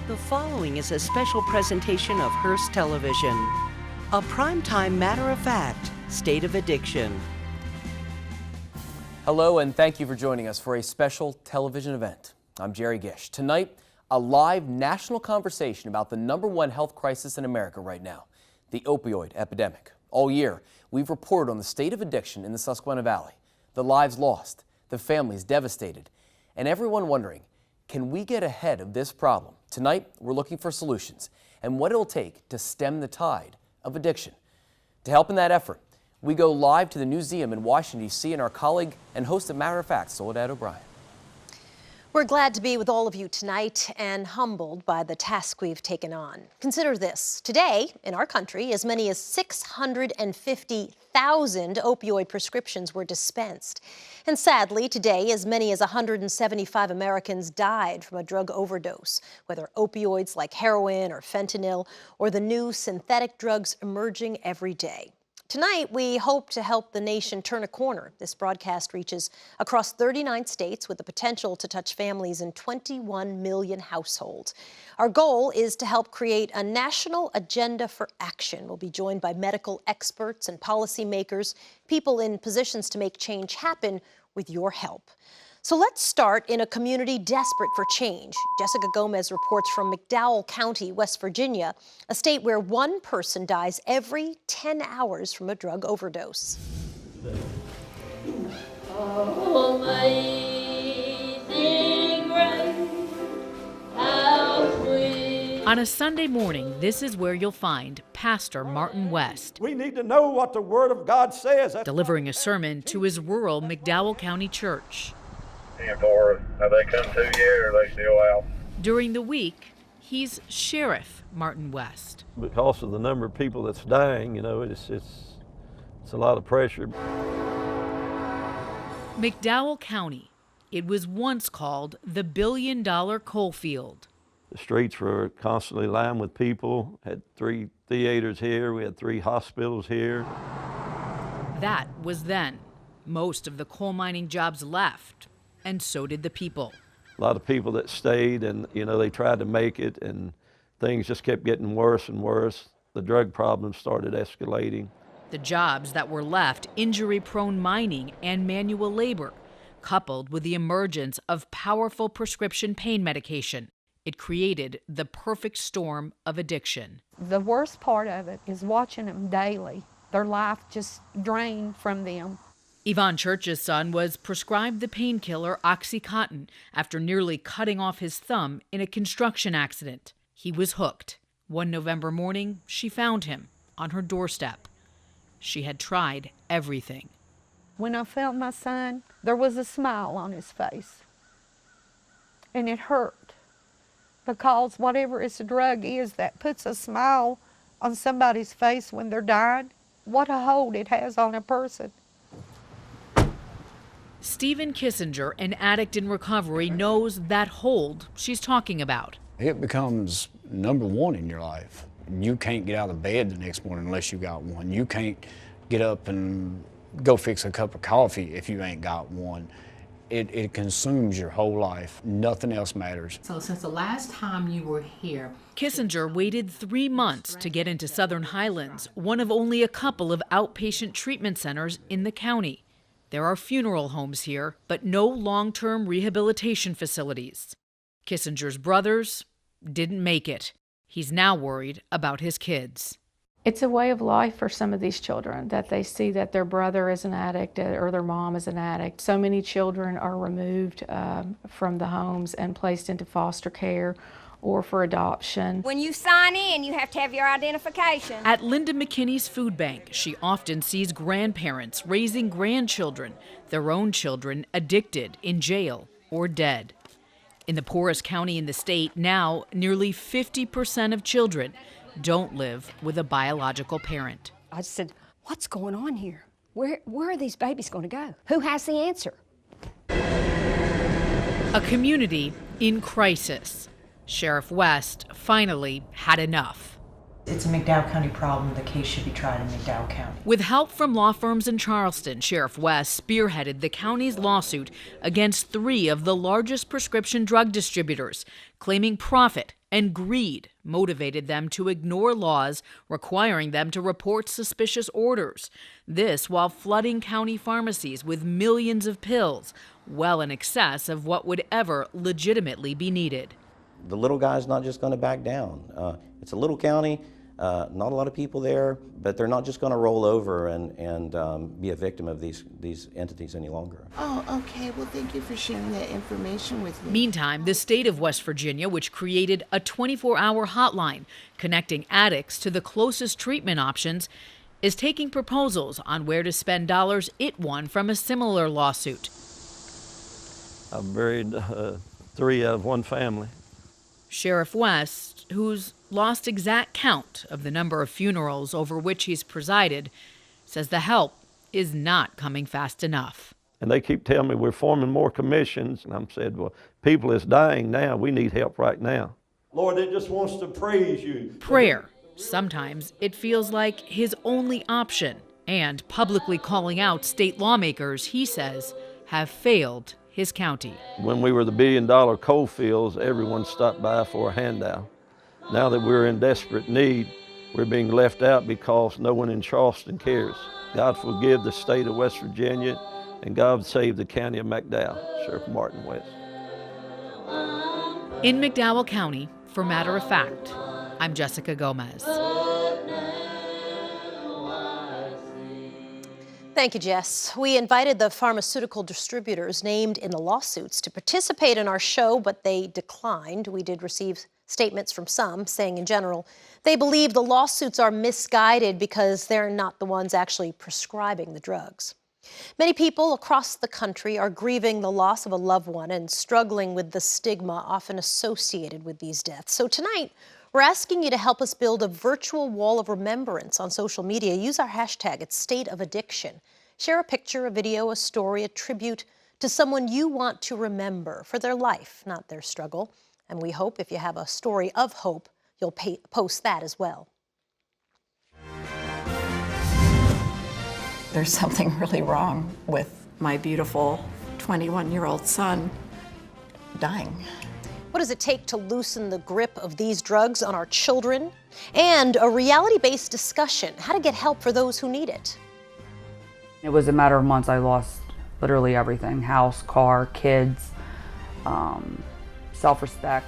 The following is a special presentation of Hearst Television. A primetime matter-of-fact state of addiction. Hello, and thank you for joining us for a special television event. I'm Jerry Gish. Tonight, a live national conversation about the #1 health crisis in America right now, the opioid epidemic. All year, we've reported on the state of addiction in the Susquehanna Valley, the lives lost, the families devastated, and everyone wondering, can we get ahead of this problem? Tonight, we're looking for solutions and what it'll take to stem the tide of addiction. To help in that effort, we go live to the Newseum in Washington, D.C., and our colleague and host of Matter of Fact, Soledad O'Brien. We're glad to be with all of you tonight and humbled by the task we've taken on. Consider this. Today, in our country, as many as 650,000 opioid prescriptions were dispensed. And sadly, today, as many as 175 Americans died from a drug overdose, whether opioids like heroin or fentanyl, or the new synthetic drugs emerging every day. Tonight, we hope to help the nation turn a corner. This broadcast reaches across 39 states with the potential to touch families in 21 million households. Our goal is to help create a national agenda for action. We'll be joined by medical experts and policymakers, people in positions to make change happen with your help. So let's start in a community desperate for change. Jessica Gomez reports from McDowell County, West Virginia, a state where one person dies every 10 hours from a drug overdose. On a Sunday morning, this is where you'll find Pastor Martin West. We need to know what the Word of God says. Delivering a sermon to his rural McDowell County church. And for have they come to yet, or are they still out? During the week, he's Sheriff Martin West. Because of the number of people that's dying, you know, it's a lot of pressure. McDowell County. It was once called the billion-dollar coal field. The streets were constantly lined with people. Had 3 theaters here. We had 3 hospitals here. That was then. Most of the coal mining jobs left, and so did the people. A lot of people that stayed, and you know, they tried to make it, and things just kept getting worse and worse. The drug problem started escalating. The jobs that were left, injury-prone mining and manual labor, coupled with the emergence of powerful prescription pain medication. It created the perfect storm of addiction. The worst part of it is watching them daily. Their life just drained from them. Yvonne Church's son was prescribed the painkiller OxyContin after nearly cutting off his thumb in a construction accident. He was hooked. One November morning, she found him on her doorstep. She had tried everything. When I found my son, there was a smile on his face. And it hurt, because whatever this drug is that puts a smile on somebody's face when they're dying, what a hold it has on a person. Stephen Kissinger, an addict in recovery, knows that hold she's talking about. It becomes #1 in your life. You can't get out of bed the next morning unless you got one. You can't get up and go fix a cup of coffee if you ain't got one. It consumes your whole life. Nothing else matters. So since the last time you were here, Kissinger waited 3 months to get into Southern Highlands, one of only a couple of outpatient treatment centers in the county. There are funeral homes here, but no long-term rehabilitation facilities. Kissinger's brothers didn't make it. He's now worried about his kids. It's a way of life for some of these children, that they see that their brother is an addict or their mom is an addict. So many children are removed from the homes and placed into foster care or for adoption. When you sign in, you have to have your identification. At Linda McKinney's food bank, she often sees grandparents raising grandchildren, their own children addicted, in jail, or dead. In the poorest county in the state, now nearly 50% of children don't live with a biological parent. I just said, what's going on here? Where are these babies going to go? Who has the answer? A community in crisis. Sheriff West finally had enough. It's a McDowell County problem. The case should be tried in McDowell County. With help from law firms in Charleston, Sheriff West spearheaded the county's lawsuit against 3 of the largest prescription drug distributors, claiming profit and greed motivated them to ignore laws requiring them to report suspicious orders. This while flooding county pharmacies with millions of pills, well in excess of what would ever legitimately be needed. The little guy's not just going to back down. It's a little county. Not a lot of people there, but they're not just going to roll over and be a victim of these entities any longer. Oh, okay. Well, thank you for sharing that information with me. Meantime, the state of West Virginia, which created a 24-hour hotline connecting addicts to the closest treatment options, is taking proposals on where to spend dollars it won from a similar lawsuit. I've buried 3 out of 1 family. Sheriff West, who's lost exact count of the number of funerals over which he's presided, says the help is not coming fast enough. And they keep telling me we're forming more commissions, and I'm saying, well, people is dying now. We need help right now. Lord, it just wants to praise you. Prayer. Sometimes it feels like his only option, and publicly calling out state lawmakers he says have failed his county. When we were the billion-dollar coal fields, everyone stopped by for a handout. Now that we're in desperate need, we're being left out because no one in Charleston cares. God forgive the state of West Virginia, and God save the county of McDowell. Sheriff Martin West. In McDowell County, for Matter of Fact, I'm Jessica Gomez. Thank you, Jess. We invited the pharmaceutical distributors named in the lawsuits to participate in our show, but they declined. We did receive statements from some saying in general they believe the lawsuits are misguided because they're not the ones actually prescribing the drugs. Many people across the country are grieving the loss of a loved one and struggling with the stigma often associated with these deaths. So tonight, we're asking you to help us build a virtual wall of remembrance on social media. Use our hashtag, it's State of Addiction. Share a picture, a video, a story, a tribute to someone you want to remember for their life, not their struggle. And we hope if you have a story of hope, you'll post that as well. There's something really wrong with my beautiful 21-year-old son dying. What does it take to loosen the grip of these drugs on our children? And a reality-based discussion, how to get help for those who need it. It was a matter of months. I lost literally everything: house, car, kids, self-respect.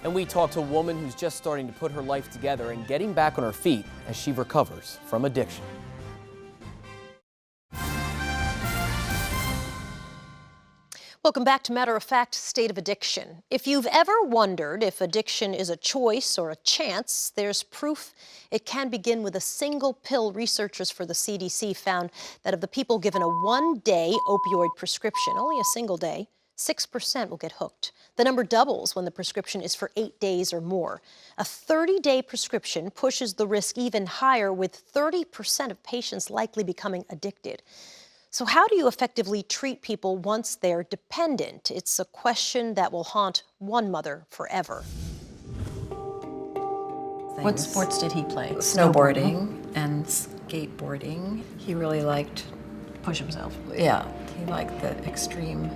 And we talked to a woman who's just starting to put her life together and getting back on her feet as she recovers from addiction. Welcome back to Matter of Fact, State of Addiction. If you've ever wondered if addiction is a choice or a chance, there's proof it can begin with a single pill. Researchers for the CDC found that of the people given a one-day opioid prescription, only a single day, 6% will get hooked. The number doubles when the prescription is for 8 days or more. A 30-day prescription pushes the risk even higher, with 30% of patients likely becoming addicted. So how do you effectively treat people once they're dependent? It's a question that will haunt one mother forever. What sports did he play? Snowboarding and skateboarding. He really liked push himself. Yeah, he liked the extreme.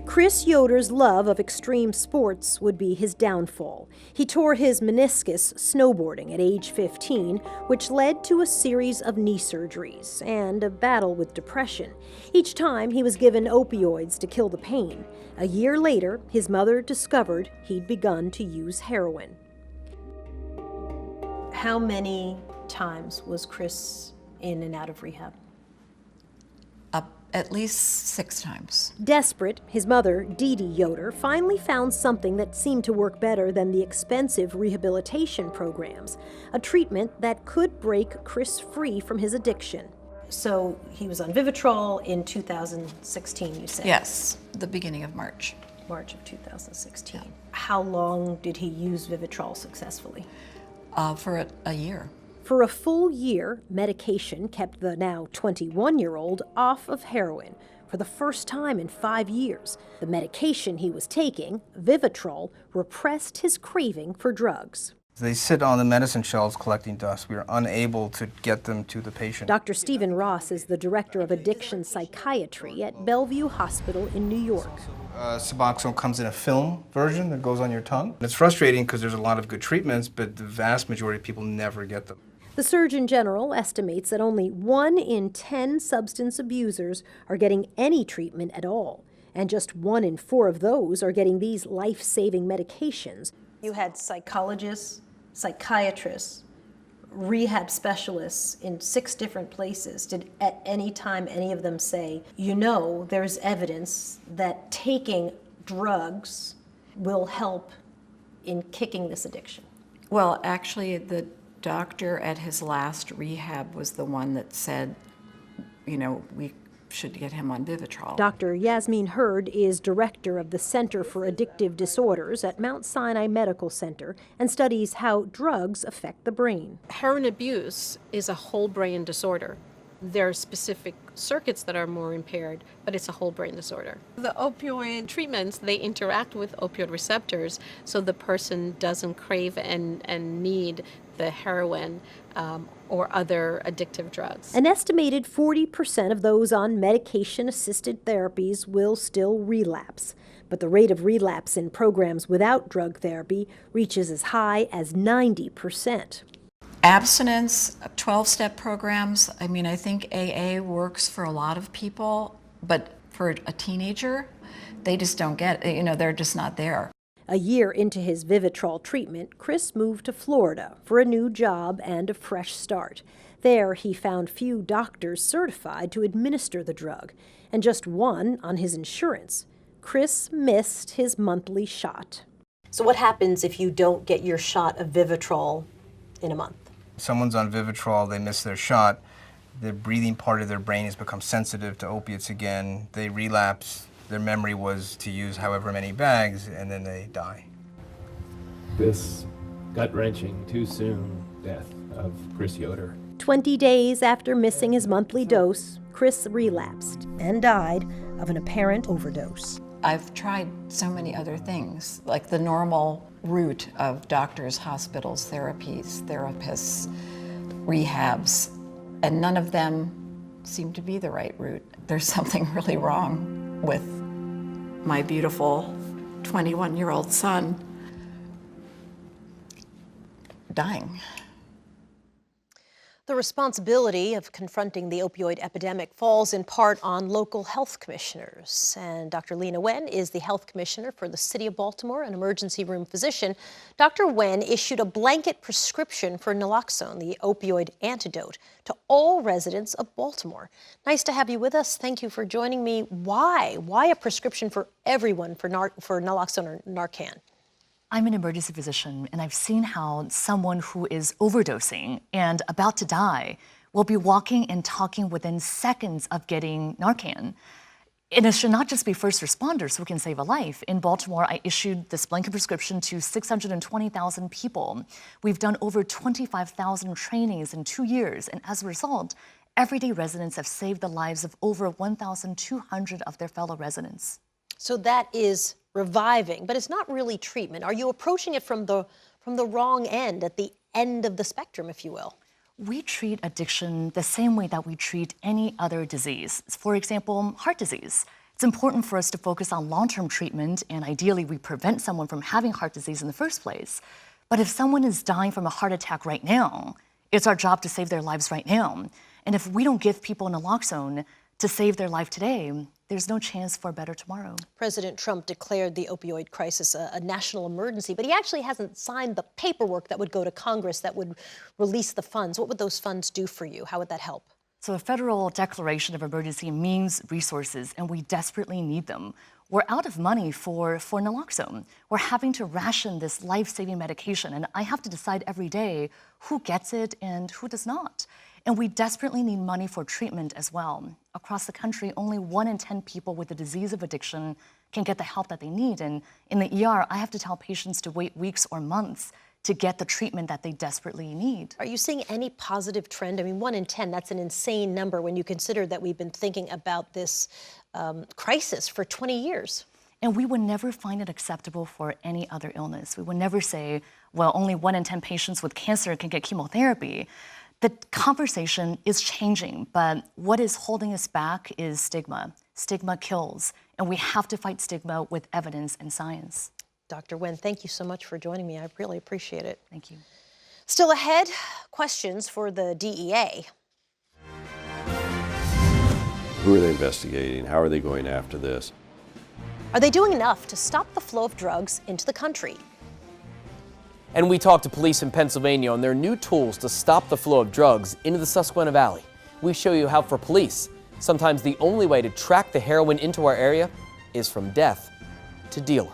Chris Yoder's love of extreme sports would be his downfall. He tore his meniscus snowboarding at age 15, which led to a series of knee surgeries and a battle with depression. Each time he was given opioids to kill the pain. A year later, his mother discovered he'd begun to use heroin. How many times was Chris in and out of rehab? At least 6 times. Desperate, his mother, Dee Dee Yoder, finally found something that seemed to work better than the expensive rehabilitation programs, a treatment that could break Chris free from his addiction. So he was on Vivitrol in 2016, you said? Yes, the beginning of March. March of 2016. Yeah. How long did he use Vivitrol successfully? For a year. For a full year, medication kept the now 21-year-old off of heroin. For the first time in 5 years, the medication he was taking, Vivitrol, repressed his craving for drugs. They sit on the medicine shelves collecting dust. We are unable to get them to the patient. Dr. Stephen Ross is the director of addiction psychiatry at Bellevue Hospital in New York. Suboxone comes in a film version that goes on your tongue. It's frustrating because there's a lot of good treatments, but the vast majority of people never get them. The Surgeon General estimates that only 1 in 10 substance abusers are getting any treatment at all, and just 1 in 4 of those are getting these life-saving medications. You had psychologists, psychiatrists, rehab specialists in 6 different places. Did at any time any of them say, you know, there's evidence that taking drugs will help in kicking this addiction? Well, actually, the doctor at his last rehab was the one that said, you know, we should get him on Vivitrol. Dr. Yasmin Hurd is director of the Center for Addictive Disorders at Mount Sinai Medical Center and studies how drugs affect the brain. Heroin abuse is a whole brain disorder. There are specific circuits that are more impaired, but it's a whole brain disorder. The opioid treatments, they interact with opioid receptors, so the person doesn't crave and need the heroin or other addictive drugs. An estimated 40% of those on medication-assisted therapies will still relapse, but the rate of relapse in programs without drug therapy reaches as high as 90%. Abstinence, 12-step programs, I mean, I think AA works for a lot of people, but for a teenager, they just don't get it, you know, they're just not there. A year into his Vivitrol treatment, Chris moved to Florida for a new job and a fresh start. There, he found few doctors certified to administer the drug, and just one on his insurance. Chris missed his monthly shot. So what happens if you don't get your shot of Vivitrol in a month? Someone's on Vivitrol, they miss their shot, the breathing part of their brain has become sensitive to opiates again, they relapse, their memory was to use however many bags, and then they die. This gut-wrenching, too soon death of Chris Yoder. 20 days after missing his monthly dose, Chris relapsed and died of an apparent overdose. I've tried so many other things, like the normal route of doctors, hospitals, therapies, therapists, rehabs, and none of them seem to be the right route. There's something really wrong with my beautiful 21-year-old son dying. The responsibility of confronting the opioid epidemic falls in part on local health commissioners. And Dr. Lena Wen is the health commissioner for the City of Baltimore, an emergency room physician. Dr. Wen issued a blanket prescription for naloxone, the opioid antidote, to all residents of Baltimore. Nice to have you with us. Thank you for joining me. Why? Why a prescription for everyone for naloxone or Narcan? I'm an emergency physician, and I've seen how someone who is overdosing and about to die will be walking and talking within seconds of getting Narcan. And it should not just be first responders who can save a life. In Baltimore, I issued this blanket prescription to 620,000 people. We've done over 25,000 trainings in 2 years, and as a result, everyday residents have saved the lives of over 1,200 of their fellow residents. So that is reviving, but it's not really treatment. Are you approaching it from the wrong end, at the end of the spectrum, if you will? We treat addiction the same way that we treat any other disease. For example, heart disease. It's important for us to focus on long-term treatment, and ideally we prevent someone from having heart disease in the first place. But if someone is dying from a heart attack right now, it's our job to save their lives right now. And if we don't give people naloxone to save their life today, there's no chance for a better tomorrow. President Trump declared the opioid crisis a national emergency, but he actually hasn't signed the paperwork that would go to Congress that would release the funds. What would those funds do for you? How would that help? So a federal declaration of emergency means resources, and we desperately need them. We're out of money for naloxone. We're having to ration this life-saving medication, and I have to decide every day who gets it and who does not. And we desperately need money for treatment as well. Across the country, only 1 in 10 people with the disease of addiction can get the help that they need. And in the ER, I have to tell patients to wait weeks or months to get the treatment that they desperately need. Are you seeing any positive trend? I mean, 1 in 10, that's an insane number when you consider that we've been thinking about this crisis for 20 years. And we would never find it acceptable for any other illness. We would never say, well, only 1 in 10 patients with cancer can get chemotherapy. The conversation is changing, but what is holding us back is stigma. Stigma kills, and we have to fight stigma with evidence and science. Dr. Nguyen, thank you so much for joining me. I really appreciate it. Thank you. Still ahead, questions for the DEA. Who are they investigating? How are they going after this? Are they doing enough to stop the flow of drugs into the country? And we talked to police in Pennsylvania on their new tools to stop the flow of drugs into the Susquehanna Valley. We show you how for police, sometimes the only way to track the heroin into our area is from death to dealer.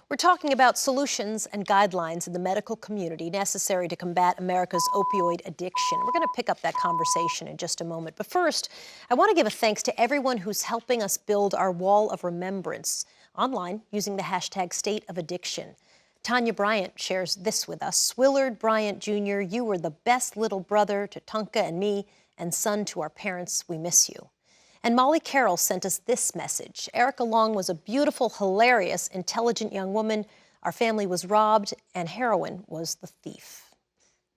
We're talking about solutions and guidelines in the medical community necessary to combat America's opioid addiction. We're going to pick up that conversation in just a moment. But first, I want to give a thanks to everyone who's helping us build our wall of remembrance online using the hashtag #StateOfAddiction. Tanya Bryant shares this with us. Willard Bryant Jr., you were the best little brother to Tonka and me, and son to our parents. We miss you. And Molly Carroll sent us this message. Erica Long was a beautiful, hilarious, intelligent young woman. Our family was robbed, and heroin was the thief.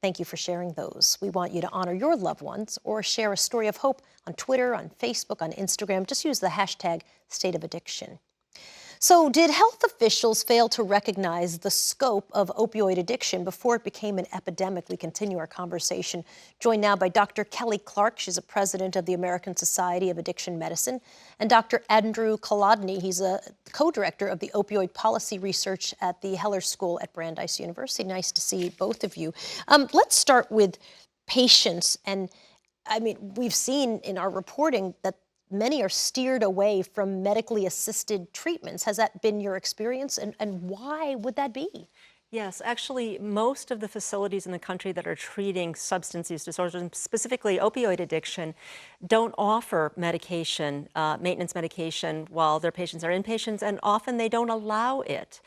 Thank you for sharing those. We want you to honor your loved ones or share a story of hope on Twitter, on Facebook, on Instagram. Just use the hashtag #StateOfAddiction. So did health officials fail to recognize the scope of opioid addiction before it became an epidemic? We continue our conversation. Joined now by Dr. Kelly Clark. She's a president of the American Society of Addiction Medicine. And Dr. Andrew Kolodny. He's a co-director of the opioid policy research at the Heller School at Brandeis University. Nice to see both of you. Let's start with patients. And I mean, we've seen in our reporting that many are steered away from medically assisted treatments. Has that been your experience, and why would that be? Yes, actually, most of the facilities in the country that are treating substance use disorders, and specifically opioid addiction, don't offer medication, maintenance medication, while their patients are inpatients, and often they don't allow it.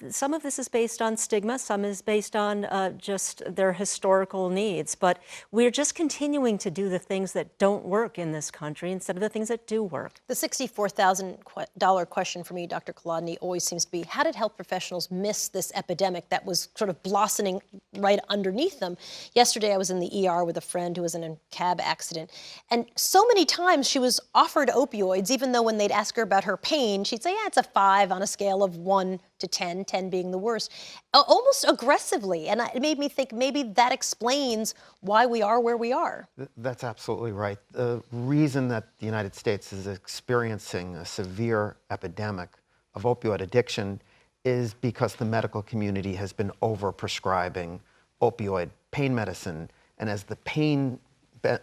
Some of this is based on stigma, some is based on just their historical needs, but we're just continuing to do the things that don't work in this country instead of the things that do work. The $64,000 question for me, Dr. Kolodny, always seems to be, how did health professionals miss this epidemic that was sort of blossoming right underneath them? Yesterday I was in the ER with a friend who was in a cab accident, and so many times she was offered opioids, even though when they'd ask her about her pain, she'd say, yeah, it's a 5 on a scale of 1 to 10, 10 being the worst, almost aggressively. And it made me think maybe that explains why we are where we are. That's absolutely right. The reason that the United States is experiencing a severe epidemic of opioid addiction is because the medical community has been over-prescribing opioid pain medicine. And as the pain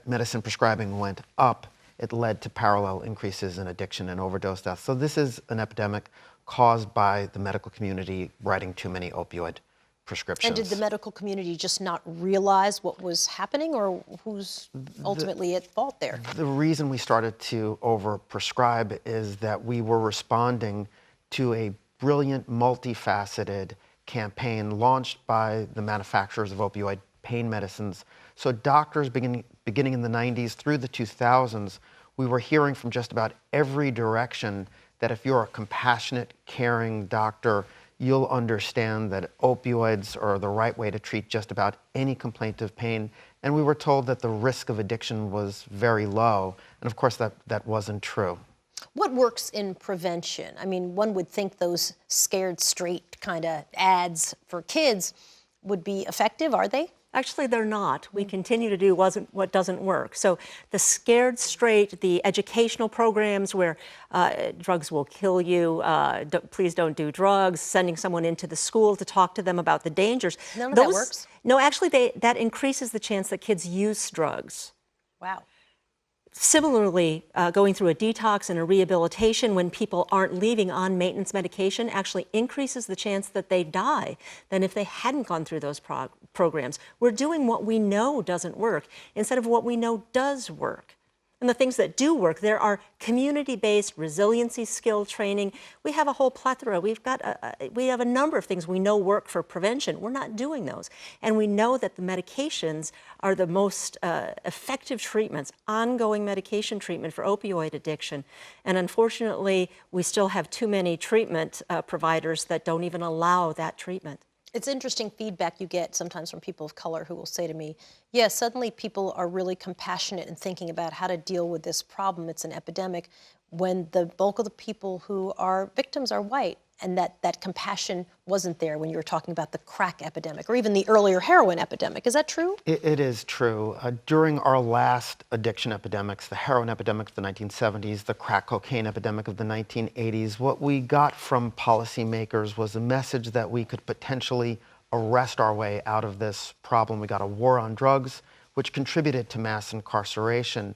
medicine prescribing went up, it led to parallel increases in addiction and overdose deaths. So this is an epidemic caused by the medical community writing too many opioid prescriptions. And did the medical community just not realize what was happening, or who's ultimately at fault there? The reason we started to overprescribe is that we were responding to a brilliant, multifaceted campaign launched by the manufacturers of opioid pain medicines. So doctors beginning in the 90s through the 2000s, we were hearing from just about every direction that if you're a compassionate, caring doctor, you'll understand that opioids are the right way to treat just about any complaint of pain. And we were told that the risk of addiction was very low. And of course, that wasn't true. What works in prevention? I mean, one would think those scared straight kind of ads for kids would be effective. Are they? Actually, they're not. We continue to do what doesn't work. So the scared straight, the educational programs where drugs will kill you, please don't do drugs, sending someone into the school to talk to them about the dangers. None of that works? No, actually, that increases the chance that kids use drugs. Wow. Similarly, going through a detox and a rehabilitation when people aren't leaving on maintenance medication actually increases the chance that they die than if they hadn't gone through those programs. We're doing what we know doesn't work instead of what we know does work. And the things that do work, there are community-based resiliency skill training. We have a whole plethora. We have a number of things we know work for prevention. We're not doing those. And we know that the medications are the most effective treatments, ongoing medication treatment for opioid addiction. And unfortunately, we still have too many treatment providers that don't even allow that treatment. It's interesting feedback you get sometimes from people of color who will say to me, yeah, suddenly people are really compassionate in thinking about how to deal with this problem. It's an epidemic, when the bulk of the people who are victims are white, and that compassion wasn't there when you were talking about the crack epidemic or even the earlier heroin epidemic. Is that true? It is true. During our last addiction epidemics, the heroin epidemic of the 1970s, the crack cocaine epidemic of the 1980s, what we got from policymakers was a message that we could potentially arrest our way out of this problem. We got a war on drugs, which contributed to mass incarceration.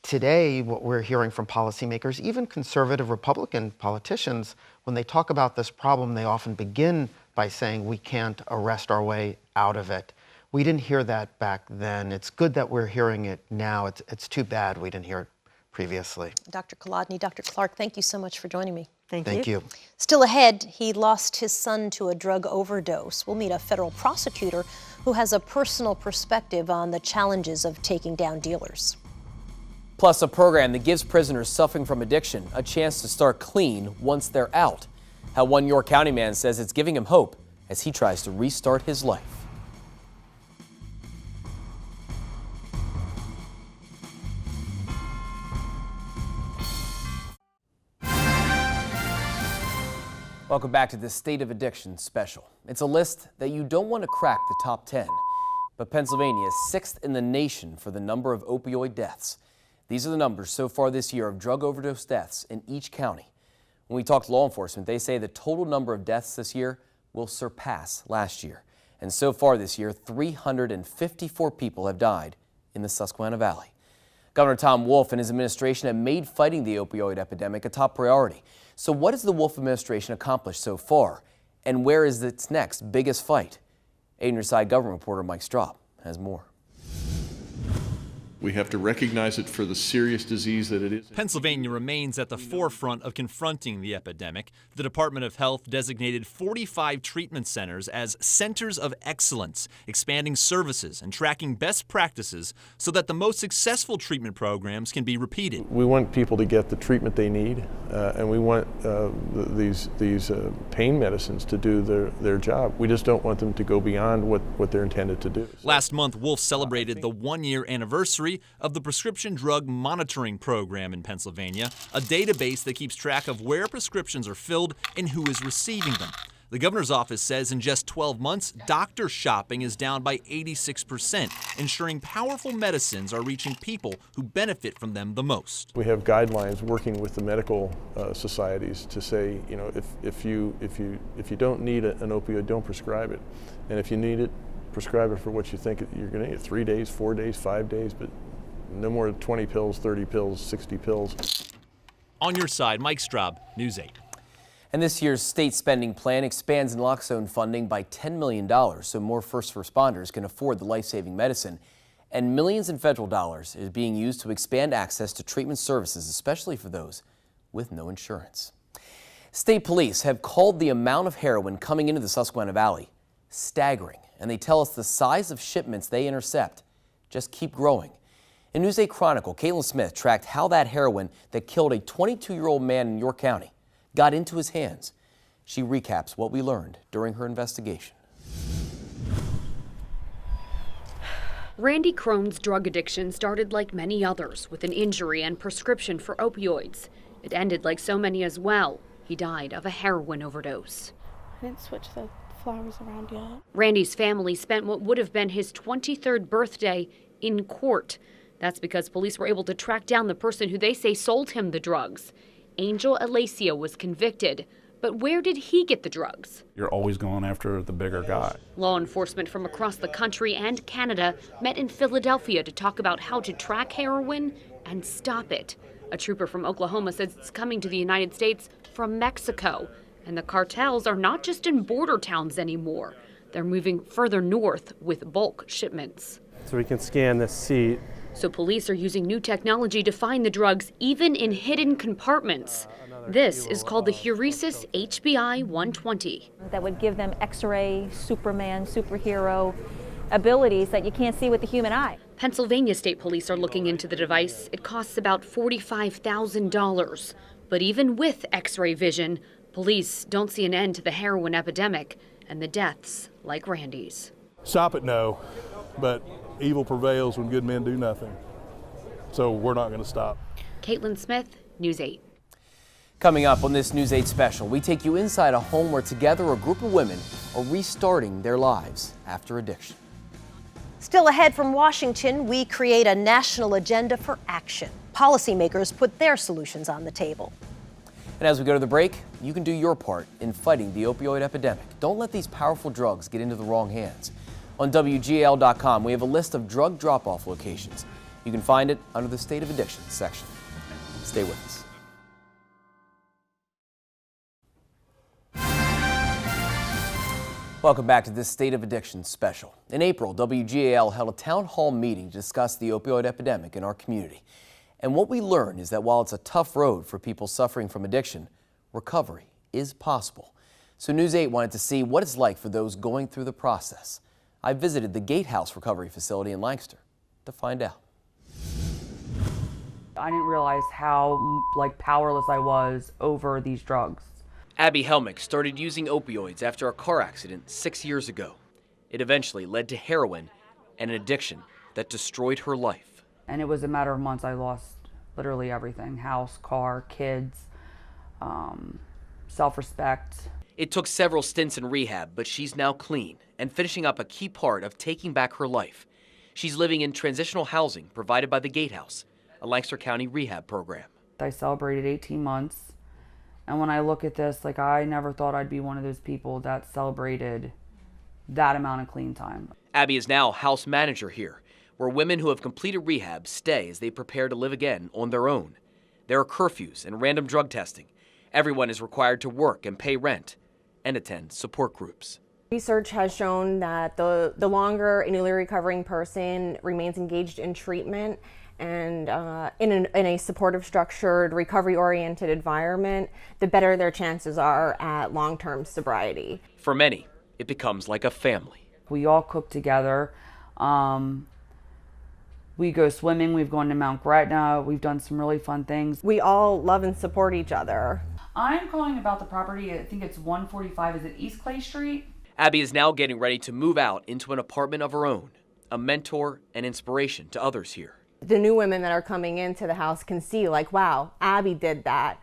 Today, what we're hearing from policymakers, even conservative Republican politicians, when they talk about this problem, they often begin by saying we can't arrest our way out of it. We didn't hear that back then. It's good that we're hearing it now. It's too bad we didn't hear it previously. Dr. Kolodny, Dr. Clark, thank you so much for joining me. Thank you. Still ahead, he lost his son to a drug overdose. We'll meet a federal prosecutor who has a personal perspective on the challenges of taking down dealers. Plus, a program that gives prisoners suffering from addiction a chance to start clean once they're out. How one York County man says it's giving him hope as he tries to restart his life. Welcome back to the State of Addiction special. It's a list that you don't want to crack the top 10, but Pennsylvania is 6th in the nation for the number of opioid deaths. These are the numbers so far this year of drug overdose deaths in each county. When we talk to law enforcement, they say the total number of deaths this year will surpass last year. And so far this year, 354 people have died in the Susquehanna Valley. Governor Tom Wolf and his administration have made fighting the opioid epidemic a top priority. So what has the Wolf administration accomplished so far? And where is its next biggest fight? 8 on your side government reporter Mike Straub has more. We have to recognize it for the serious disease that it is. Pennsylvania remains at the forefront of confronting the epidemic. The Department of Health designated 45 treatment centers as centers of excellence, expanding services and tracking best practices so that the most successful treatment programs can be repeated. We want people to get the treatment they need, and we want these pain medicines to do their job. We just don't want them to go beyond what they're intended to do. Last month, Wolf celebrated the 1-year anniversary of the Prescription Drug Monitoring Program in Pennsylvania, a database that keeps track of where prescriptions are filled and who is receiving them. The governor's office says in just 12 months, doctor shopping is down by 86%, ensuring powerful medicines are reaching people who benefit from them the most. We have guidelines working with the medical societies to say, you know, if you don't need an opioid, don't prescribe it, and if you need it, prescribe it for what you think you're going to need. 3 days, 4 days, 5 days, but no more than 20 pills, 30 pills, 60 pills. On your side, Mike Straub, News 8. And this year's state spending plan expands naloxone funding by $10 million so more first responders can afford the life-saving medicine. And millions in federal dollars is being used to expand access to treatment services, especially for those with no insurance. State police have called the amount of heroin coming into the Susquehanna Valley staggering. And they tell us the size of shipments they intercept just keep growing. In News 8 Chronicle, Caitlin Smith tracked how that heroin that killed a 22-year-old man in York County got into his hands. She recaps what we learned during her investigation. Randy Crone's drug addiction started like many others with an injury and prescription for opioids. It ended like so many as well. He died of a heroin overdose. I didn't switch the flowers around yet. Randy's family spent what would have been his 23rd birthday in court. That's because police were able to track down the person who they say sold him the drugs. Angel Alacio was convicted. But where did he get the drugs? You're always going after the bigger guy. Law enforcement from across the country and Canada met in Philadelphia to talk about how to track heroin and stop it. A trooper from Oklahoma says it's coming to the United States from Mexico. And the cartels are not just in border towns anymore. They're moving further north with bulk shipments. So we can scan this seat So police are using new technology to find the drugs even in hidden compartments. This is called the Heuresis HBI 120. That would give them X-ray, Superman, superhero abilities that you can't see with the human eye. Pennsylvania State Police are looking into the device. It costs about $45,000. But even with X-ray vision, police don't see an end to the heroin epidemic and the deaths like Randy's. Stop it, no, but evil prevails when good men do nothing. So we're not going to stop. Caitlin Smith, News 8. Coming up on this News 8 special, we take you inside a home where together a group of women are restarting their lives after addiction. Still ahead from Washington, we create a national agenda for action. Policymakers put their solutions on the table. And as we go to the break, you can do your part in fighting the opioid epidemic. Don't let these powerful drugs get into the wrong hands. On WGAL.com, we have a list of drug drop-off locations. You can find it under the State of Addiction section. Stay with us. Welcome back to this State of Addiction special. In April, WGAL held a town hall meeting to discuss the opioid epidemic in our community. And what we learned is that while it's a tough road for people suffering from addiction, recovery is possible. So News 8 wanted to see what it's like for those going through the process. I visited the Gatehouse Recovery Facility in Lancaster to find out. I didn't realize how powerless I was over these drugs. Abby Helmick started using opioids after a car accident 6 years ago. It eventually led to heroin and an addiction that destroyed her life. And it was a matter of months. I lost literally everything: house, car, kids, self-respect. It took several stints in rehab, but she's now clean and finishing up a key part of taking back her life. She's living in transitional housing provided by the Gatehouse, a Lancaster County rehab program. I celebrated 18 months. And when I look at this, I never thought I'd be one of those people that celebrated that amount of clean time. Abby is now house manager here, where women who have completed rehab stay as they prepare to live again on their own. There are curfews and random drug testing. Everyone is required to work and pay rent and attend support groups. Research has shown that the longer a newly recovering person remains engaged in treatment and in a supportive, structured, recovery-oriented environment, the better their chances are at long-term sobriety. For many, it becomes like a family. We all cook together. We go swimming. We've gone to Mount Gretna. We've done some really fun things. We all love and support each other. I'm calling about the property. I think it's 145. Is it East Clay Street? Abby is now getting ready to move out into an apartment of her own, a mentor and inspiration to others here. The new women that are coming into the house can see, wow, Abby did that.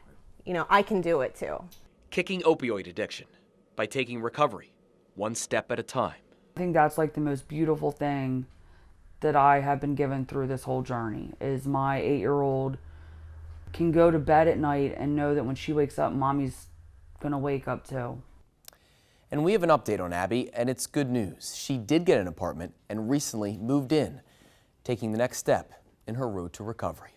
I can do it too. Kicking opioid addiction by taking recovery one step at a time. I think that's the most beautiful thing that I have been given through this whole journey is my 8-year-old can go to bed at night and know that when she wakes up, mommy's gonna wake up too. And we have an update on Abby, and it's good news. She did get an apartment and recently moved in, taking the next step in her road to recovery.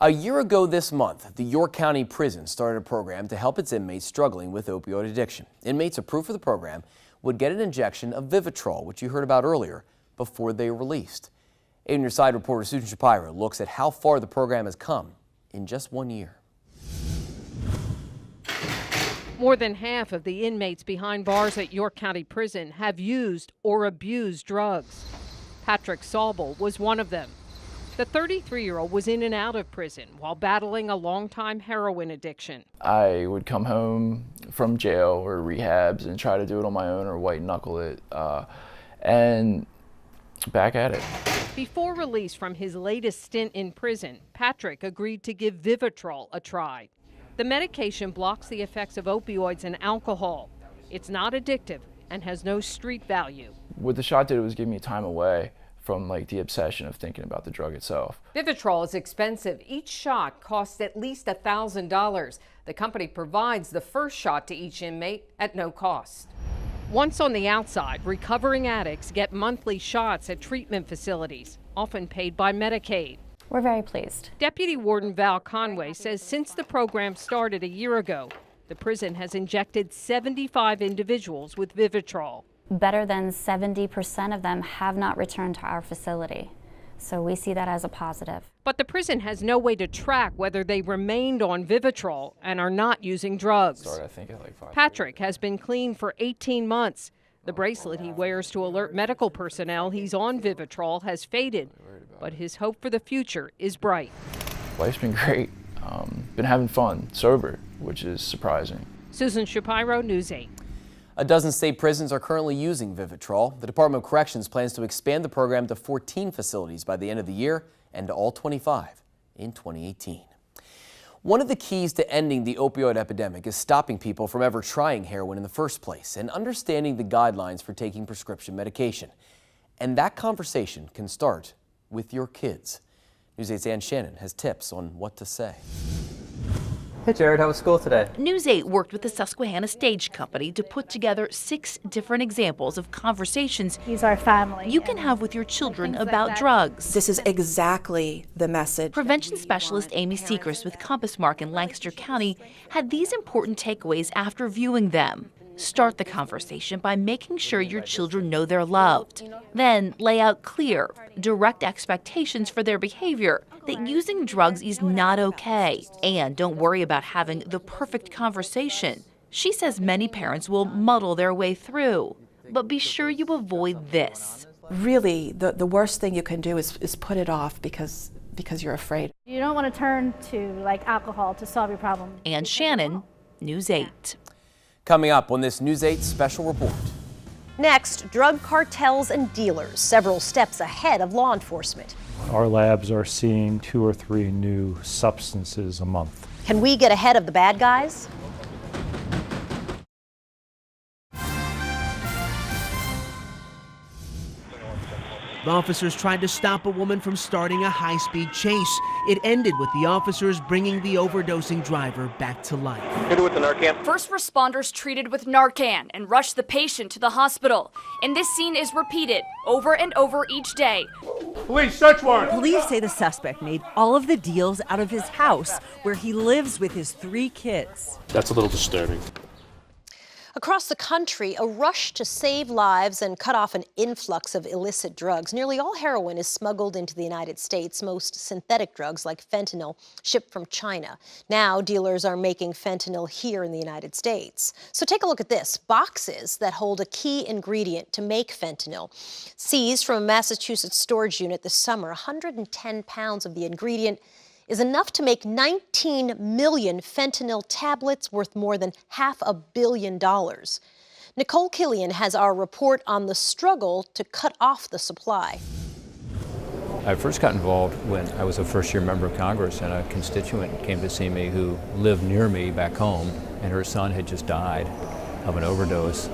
A year ago this month, the York County Prison started a program to help its inmates struggling with opioid addiction. Inmates approved for the program would get an injection of Vivitrol, which you heard about earlier, before they were released. 8 on Your Side reporter Susan Shapiro looks at how far the program has come in just 1 year. More than half of the inmates behind bars at York County Prison have used or abused drugs. Patrick Saubel was one of them. The 33-year-old was in and out of prison while battling a long-time heroin addiction. I would come home from jail or rehabs and try to do it on my own or white knuckle it, and back at it. Before release from his latest stint in prison, Patrick agreed to give Vivitrol a try. The medication blocks the effects of opioids and alcohol. It's not addictive and has no street value. What the shot did was give me time away from the obsession of thinking about the drug itself. Vivitrol is expensive. Each shot costs at least $1,000. The company provides the first shot to each inmate at no cost. Once on the outside, recovering addicts get monthly shots at treatment facilities, often paid by Medicaid. We're very pleased. Deputy Warden Val Conway says since the program started a year ago, the prison has injected 75 individuals with Vivitrol. Better than 70% of them have not returned to our facility. So we see that as a positive. But the prison has no way to track whether they remained on Vivitrol and are not using drugs. Started, I think, at like 5. Patrick has been clean for 18 months. The bracelet he wears to alert medical personnel he's on Vivitrol has faded, but his hope for the future is bright. Life's been great. Been having fun, sober, which is surprising. Susan Shapiro, News 8. A dozen state prisons are currently using Vivitrol. The Department of Corrections plans to expand the program to 14 facilities by the end of the year and to all 25 in 2018. One of the keys to ending the opioid epidemic is stopping people from ever trying heroin in the first place and understanding the guidelines for taking prescription medication. And that conversation can start with your kids. News 8's Ann Shannon has tips on what to say. Hey Jared, how was school today? News 8 worked with the Susquehanna Stage Company to put together 6 different examples of conversations He's our family. you can have with your children about drugs. This is exactly the message. Prevention specialist Amy Sechrist with Compass Mark in Lancaster County had these important takeaways after viewing them. Start the conversation by making sure your children know they're loved. Then lay out clear, direct expectations for their behavior, that using drugs is not okay. And don't worry about having the perfect conversation. She says many parents will muddle their way through. But be sure you avoid this. Really, the worst thing you can do is put it off because you're afraid. You don't want to turn to like alcohol to solve your problem. Ann Shannon, News 8. Coming up on this News 8 special report. Next, drug cartels and dealers, several steps ahead of law enforcement. Our labs are seeing 2 or 3 new substances a month. Can we get ahead of the bad guys? Officers tried to stop a woman from starting a high-speed chase. It ended with the officers bringing the overdosing driver back to life. Hit with the Narcan. First responders treated with Narcan and rushed the patient to the hospital. And this scene is repeated over and over each day. Police, search warrant. Police say the suspect made all of the deals out of his house, where he lives with his 3 kids. That's a little disturbing. Across the country, a rush to save lives and cut off an influx of illicit drugs. Nearly all heroin is smuggled into the United States, most synthetic drugs like fentanyl shipped from China. Now, dealers are making fentanyl here in the United States. So take a look at this. Boxes that hold a key ingredient to make fentanyl. Seized from a Massachusetts storage unit this summer, 110 pounds of the ingredient is enough to make 19 million fentanyl tablets worth more than $500 million. Nicole Killian has our report on the struggle to cut off the supply. I first got involved when I was a first-year member of Congress, and a constituent came to see me who lived near me back home, and her son had just died of an overdose.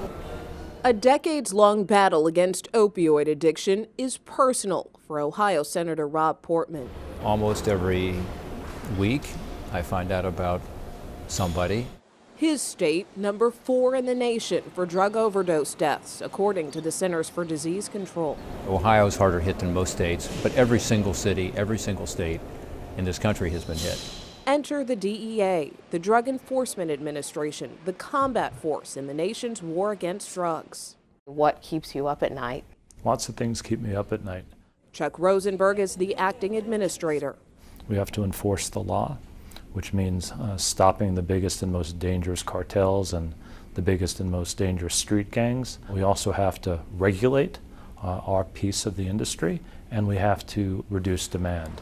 A decades-long battle against opioid addiction is personal for Ohio Senator Rob Portman. Almost every week, I find out about somebody. His state, number 4 in the nation for drug overdose deaths, according to the Centers for Disease Control. Ohio's harder hit than most states, but every single city, every single state in this country has been hit. Enter the DEA, the Drug Enforcement Administration, the combat force in the nation's war against drugs. What keeps you up at night? Lots of things keep me up at night. Chuck Rosenberg is the acting administrator. We have to enforce the law, which means stopping the biggest and most dangerous cartels and the biggest and most dangerous street gangs. We also have to regulate our piece of the industry, and we have to reduce demand.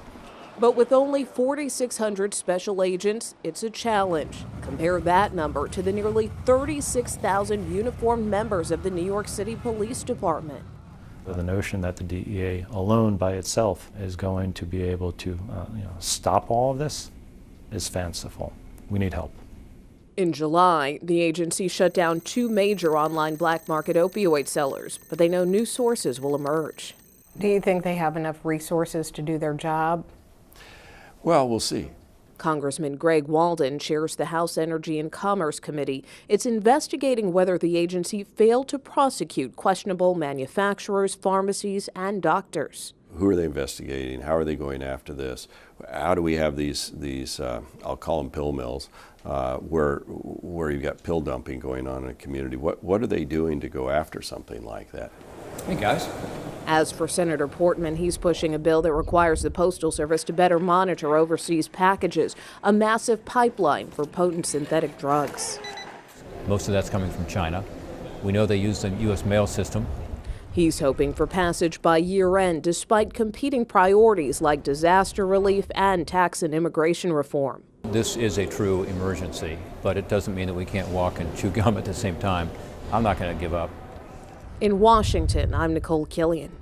But with only 4,600 special agents, it's a challenge. Compare that number to the nearly 36,000 uniformed members of the New York City Police Department. The notion that the DEA alone by itself is going to be able to stop all of this is fanciful. We need help. In July, the agency shut down 2 major online black market opioid sellers, but they know new sources will emerge. Do you think they have enough resources to do their job? Well, we'll see. Congressman Greg Walden chairs the House Energy and Commerce Committee. It's investigating whether the agency failed to prosecute questionable manufacturers, pharmacies, and doctors. Who are they investigating? How are they going after this? How do we have these I'll call them pill mills, where you've got pill dumping going on in a community? What are they doing to go after something like that? Hey guys. As for Senator Portman, he's pushing a bill that requires the Postal Service to better monitor overseas packages, a massive pipeline for potent synthetic drugs. Most of that's coming from China. We know they use the U.S. mail system. He's hoping for passage by year-end, despite competing priorities like disaster relief and tax and immigration reform. This is a true emergency, but it doesn't mean that we can't walk and chew gum at the same time. I'm not going to give up. In Washington, I'm Nicole Killian.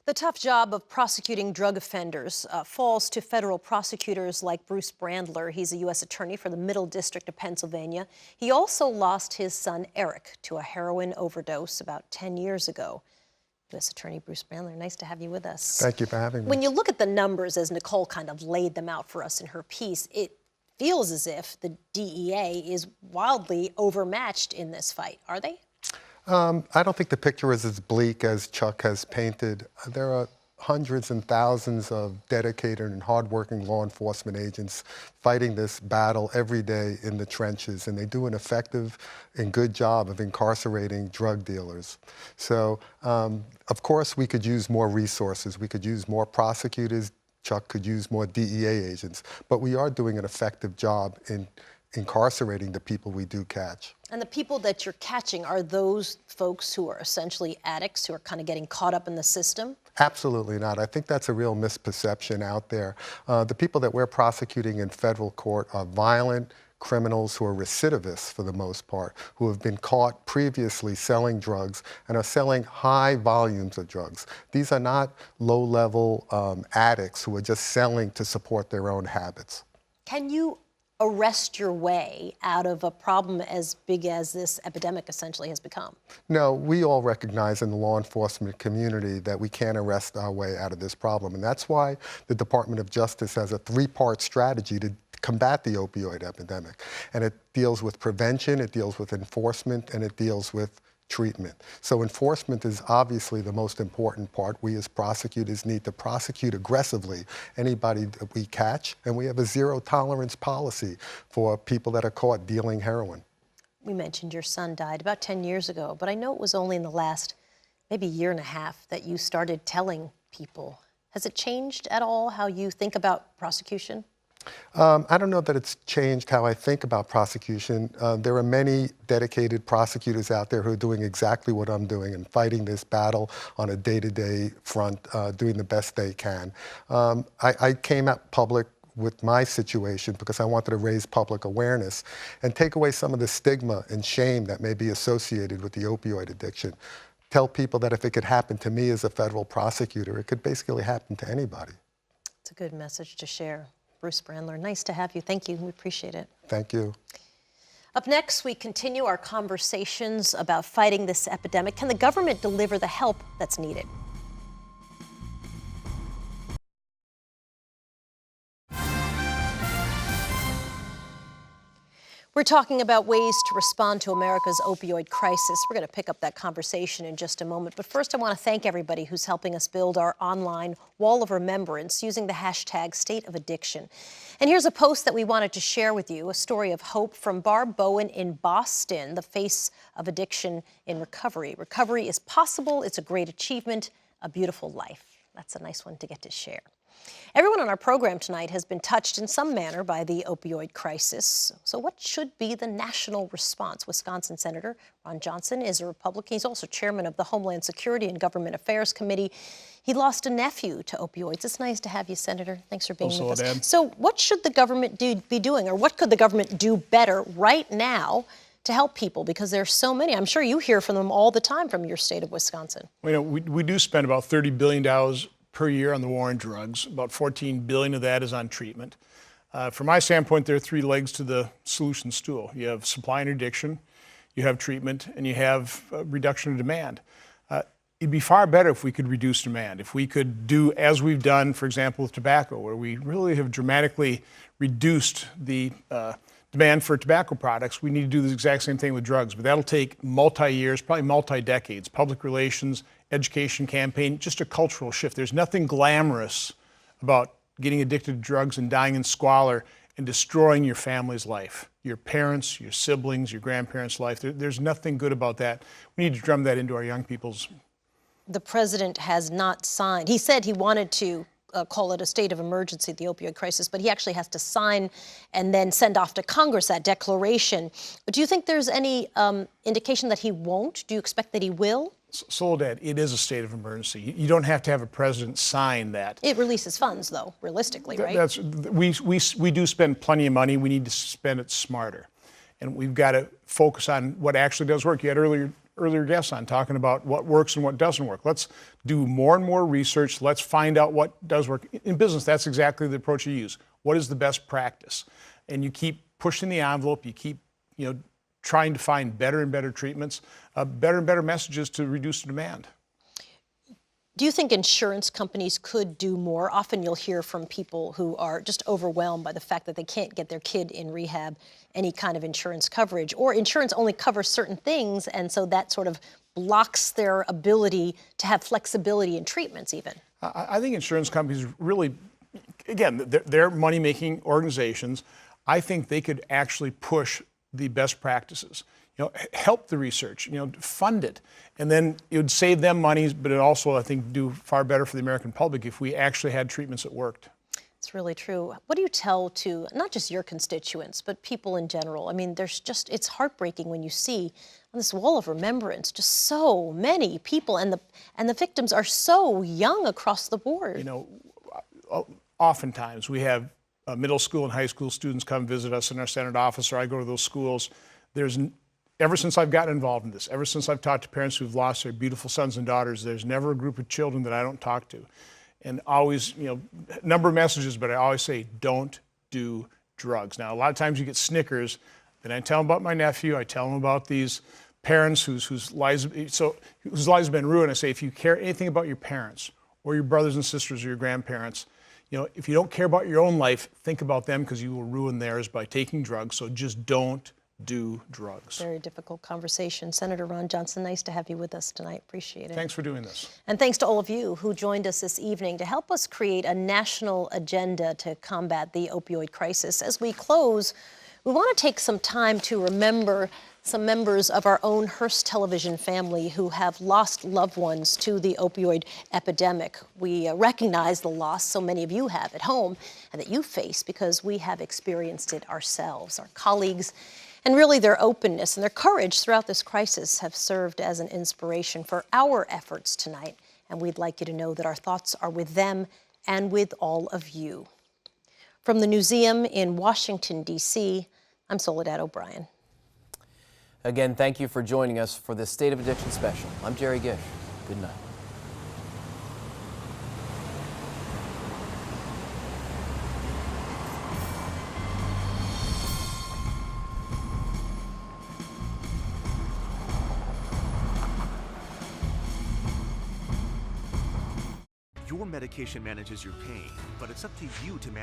The tough job of prosecuting drug offenders falls to federal prosecutors like Bruce Brandler. He's a U.S. attorney for the Middle District of Pennsylvania. He also lost his son, Eric, to a heroin overdose about 10 years ago. U.S. Attorney Bruce Brandler, nice to have you with us. Thank you for having me. When you look at the numbers, as Nicole kind of laid them out for us in her piece, it feels as if the DEA is wildly overmatched in this fight. Are they? I don't think the picture is as bleak as Chuck has painted. There are hundreds and thousands of dedicated and hardworking law enforcement agents fighting this battle every day in the trenches, and they do an effective and good job of incarcerating drug dealers. So, of course, we could use more resources. We could use more prosecutors. Chuck could use more DEA agents. But we are doing an effective job in incarcerating the people we do catch. And the people that you're catching, are those folks who are essentially addicts, who are kind of getting caught up in the system? Absolutely not. I think that's a real misperception out there. The people that we're prosecuting in federal court are violent criminals who are recidivists for the most part, who have been caught previously selling drugs and are selling high volumes of drugs. These are not low-level addicts who are just selling to support their own habits. Can you arrest your way out of a problem as big as this epidemic essentially has become? No, we all recognize in the law enforcement community that we can't arrest our way out of this problem. And that's why the Department of Justice has a three-part strategy to combat the opioid epidemic. And it deals with prevention, it deals with enforcement, and it deals with treatment. So enforcement is obviously the most important part. We as prosecutors need to prosecute aggressively anybody that we catch, and we have a zero-tolerance policy for people that are caught dealing heroin. We mentioned your son died about 10 years ago, but I know it was only in the last maybe year and a half that you started telling people. Has it changed at all how you think about prosecution? I don't know that it's changed how I think about prosecution. There are many dedicated prosecutors out there who are doing exactly what I'm doing and fighting this battle on a day-to-day front, doing the best they can. I came out public with my situation because I wanted to raise public awareness and take away some of the stigma and shame that may be associated with the opioid addiction. Tell people that if it could happen to me as a federal prosecutor, it could basically happen to anybody. It's a good message to share. Bruce Brandler, nice to have you. Thank you. We appreciate it. Thank you. Up next, we continue our conversations about fighting this epidemic. Can the government deliver the help that's needed? We're talking about ways to respond to America's opioid crisis. We're going to pick up that conversation in just a moment. But first, I want to thank everybody who's helping us build our online wall of remembrance using the hashtag State of Addiction. And here's a post that we wanted to share with you, a story of hope from Barb Bowen in Boston, the face of addiction in recovery. Recovery is possible. It's a great achievement, a beautiful life. That's a nice one to get to share. Everyone on our program tonight has been touched in some manner by the opioid crisis. So what should be the national response? Wisconsin Senator Ron Johnson is a Republican. He's also chairman of the Homeland Security and Government Affairs Committee. He lost a nephew to opioids. It's nice to have you, Senator. Thanks for being with us. So what should the government be doing, or what could the government do better right now to help people? Because there's so many. I'm sure you hear from them all the time from your state of Wisconsin. Well, you know, we do spend about $30 billion per year on the war on drugs. About $14 billion of that is on treatment. From my standpoint, there are three legs to the solution stool. You have supply and addiction, you have treatment, and you have reduction of demand. It'd be far better if we could reduce demand, if we could do as we've done, for example, with tobacco, where we really have dramatically reduced the demand for tobacco products. We need to do the exact same thing with drugs, but that'll take multi-years, probably multi-decades, public relations, education campaign, just a cultural shift. There's nothing glamorous about getting addicted to drugs and dying in squalor and destroying your family's life, your parents, your siblings, your grandparents' life. There's nothing good about that. We need to drum that into our young people's the president has not signed. He said he wanted to call it a state of emergency, the opioid crisis, but he actually has to sign and then send off to Congress that declaration. But do you think there's any indication that he won't? Do you expect that he will? Soledad, it is a state of emergency. You don't have to have a president sign that. It releases funds, though, realistically, right? We do spend plenty of money. We need to spend it smarter. And we've got to focus on what actually does work. You had earlier guests on talking about what works and what doesn't work. Let's do more and more research. Let's find out what does work. In business, that's exactly the approach you use. What is the best practice? And you keep pushing the envelope. You keep, trying to find better and better treatments, better and better messages to reduce the demand. Do you think insurance companies could do more? Often you'll hear from people who are just overwhelmed by the fact that they can't get their kid in rehab any kind of insurance coverage, or insurance only covers certain things, and so that sort of blocks their ability to have flexibility in treatments even. I think insurance companies really, again, they're money-making organizations. I think they could actually push the best practices. Help the research, fund it. And then it would save them money, but it also, I think, do far better for the American public if we actually had treatments that worked. It's really true. What do you tell to not just your constituents, but people in general? I mean, it's heartbreaking when you see on this wall of remembrance just so many people, and the victims are so young across the board. Oftentimes we have middle school and high school students come visit us in our Senate office, or I go to those schools. Ever since I've gotten involved in this, ever since I've talked to parents who've lost their beautiful sons and daughters, there's never a group of children that I don't talk to. And always, number of messages, but I always say, don't do drugs. Now, a lot of times you get snickers, and I tell them about my nephew, I tell them about these parents whose lives have been ruined. I say, if you care anything about your parents, or your brothers and sisters, or your grandparents, if you don't care about your own life, think about them, because you will ruin theirs by taking drugs. So just don't do drugs. Very difficult conversation. Senator Ron Johnson, nice to have you with us tonight. Appreciate it. Thanks for doing this. And thanks to all of you who joined us this evening to help us create a national agenda to combat the opioid crisis. As we close, we want to take some time to remember some members of our own Hearst Television family who have lost loved ones to the opioid epidemic. We recognize the loss so many of you have at home and that you face because we have experienced it ourselves. Our colleagues and really their openness and their courage throughout this crisis have served as an inspiration for our efforts tonight. And we'd like you to know that our thoughts are with them and with all of you. From the Newseum in Washington, D.C., I'm Soledad O'Brien. Again, thank you for joining us for this State of Addiction special. I'm Jerry Gish. Good night. Your medication manages your pain, but it's up to you to manage